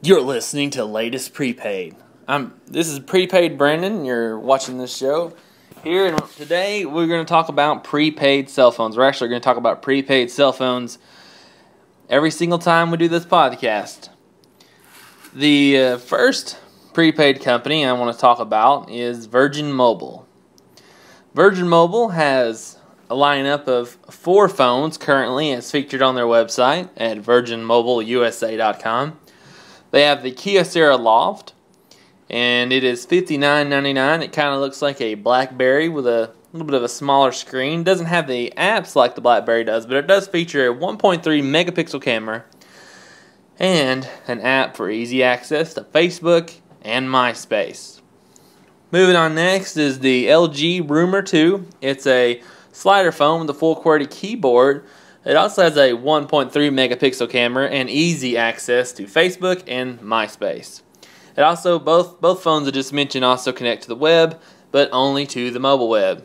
You're listening to Latest Prepaid. This is Prepaid Brandon. You're watching this show here, and today we're going to talk about prepaid cell phones. We're actually going to talk about prepaid cell phones every single time we do this podcast. The first prepaid company I want to talk about is Virgin Mobile. Virgin Mobile has a lineup of 4 phones currently as featured on their website at virginmobileusa.com. They have the Kyocera Loft, and it is $59.99. It kind of looks like a BlackBerry with a little bit of a smaller screen. Doesn't have the apps like the BlackBerry does, but it does feature a 1.3 megapixel camera and an app for easy access to Facebook and MySpace. Moving on next is the LG Rumor 2. It's a slider phone with a full QWERTY keyboard. It also has a 1.3 megapixel camera and easy access to Facebook and MySpace. It also, both phones I just mentioned also connect to the web, but only to the mobile web.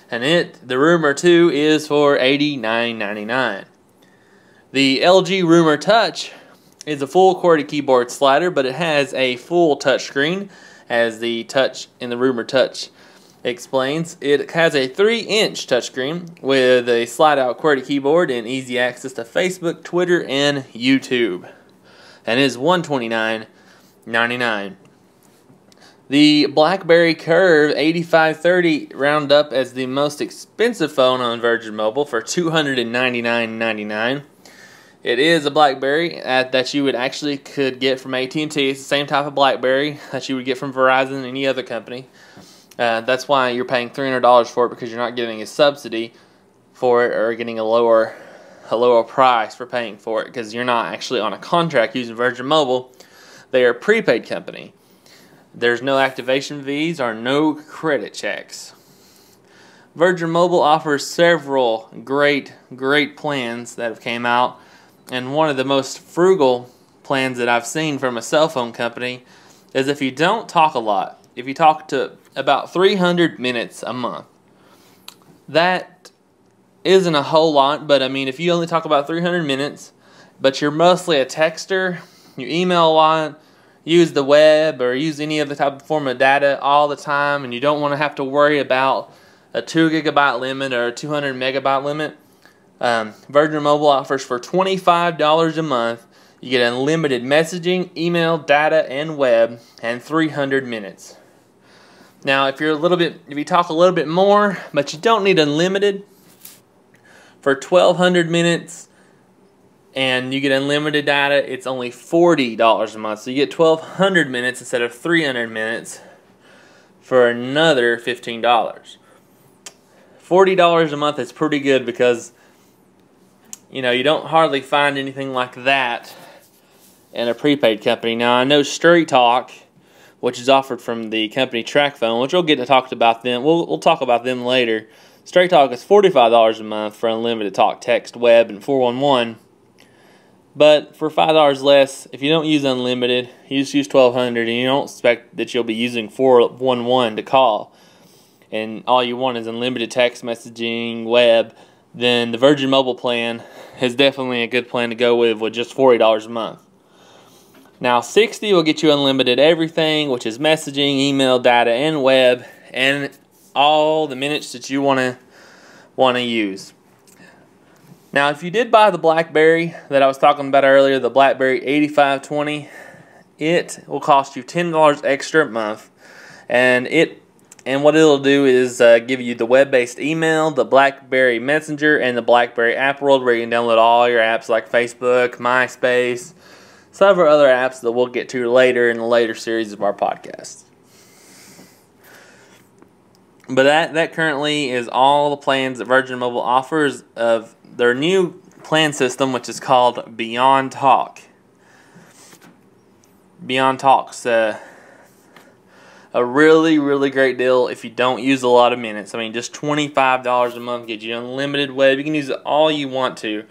And the Rumor 2 is for $89.99. The LG Rumor Touch is a full QWERTY keyboard slider, but it has a full touch screen, as the touch in the Rumor Touch explains. It has a 3-inch touchscreen with a slide-out QWERTY keyboard and easy access to Facebook, Twitter, and YouTube. And it is $129.99. The BlackBerry Curve 8530 round up as the most expensive phone on Virgin Mobile for $299.99. It is a BlackBerry that you could get from AT&T. It's the same type of BlackBerry that you would get from Verizon and any other company. That's why you're paying $300 for it, because you're not getting a subsidy for it or getting a lower price for paying for it, because you're not actually on a contract using Virgin Mobile. They are a prepaid company. There's no activation fees or no credit checks. Virgin Mobile offers several great plans that have came out, and one of the most frugal plans that I've seen from a cell phone company is if you don't talk a lot. If you talk to about 300 minutes a month, that isn't a whole lot, but I mean, if you only talk about 300 minutes, but you're mostly a texter, you email a lot, use the web, or use any other type of form of data all the time, and you don't want to have to worry about a 2 gigabyte limit or a 200 megabyte limit, Virgin Mobile offers for $25 a month. You get unlimited messaging, email, data, and web, and 300 minutes. Now, if you talk a little bit more, but you don't need unlimited, for 1,200 minutes and you get unlimited data, it's only $40 a month. So you get 1,200 minutes instead of 300 minutes for another $15. $40 a month is pretty good, because you don't hardly find anything like that in a prepaid company. Now, I know Straight Talk, which is offered from the company TracFone, which we'll get to talk about them. We'll talk about them later. Straight Talk is $45 a month for unlimited talk, text, web, and 411. But for $5 less, if you don't use unlimited, you just use 1,200, and you don't expect that you'll be using 411 to call, and all you want is unlimited text messaging, web, then the Virgin Mobile plan is definitely a good plan to go with just $40 a month. Now, 60 will get you unlimited everything, which is messaging, email, data, and web, and all the minutes that you want to use. Now, if you did buy the BlackBerry that I was talking about earlier, the BlackBerry 8520, it will cost you $10 extra a month, and what it'll do is give you the web-based email, the BlackBerry Messenger, and the BlackBerry App World, where you can download all your apps like Facebook, MySpace, several other apps that we'll get to later in the later series of our podcast. But that currently is all the plans that Virgin Mobile offers of their new plan system, which is called Beyond Talk. Beyond Talk's a really great deal if you don't use a lot of minutes. I mean, just $25 a month gets you unlimited web. You can use it all you want to.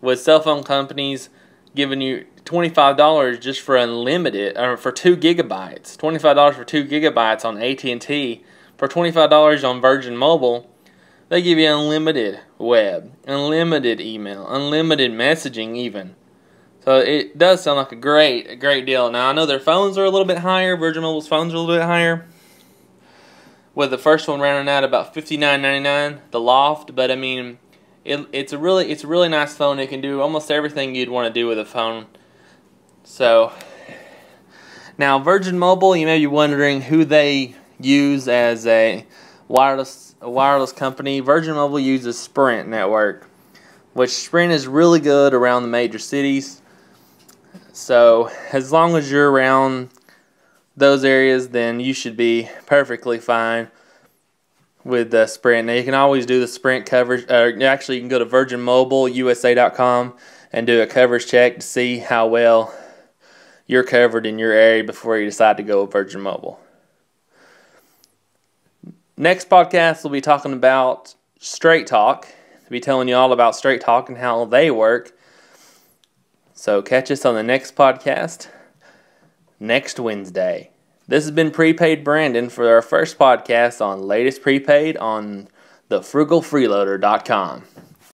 With cell phone companies giving you $25 just for unlimited, or for 2 gigabytes. $25 for 2 gigabytes on AT&T. For $25 on Virgin Mobile, they give you unlimited web, unlimited email, unlimited messaging even. So it does sound like a great deal. Now I know their phones are a little bit higher. Virgin Mobile's phones are a little bit higher, with the first one rounding out about $59.99, the Loft. But I mean, it's a really nice phone. It can do almost everything you'd want to do with a phone. So now Virgin Mobile, you may be wondering who they use as a wireless company. Virgin Mobile uses Sprint network, which Sprint is really good around the major cities. So as long as you're around those areas, then you should be perfectly fine with Sprint. Now you can always do the Sprint coverage. Actually, you can go to virginmobileusa.com and do a coverage check to see how well you're covered in your area before you decide to go with Virgin Mobile. Next podcast, we'll be talking about Straight Talk. I'll be telling you all about Straight Talk and how they work. So catch us on the next podcast next Wednesday. This has been Prepaid Brandon for our first podcast on latest prepaid on thefrugalfreeloader.com.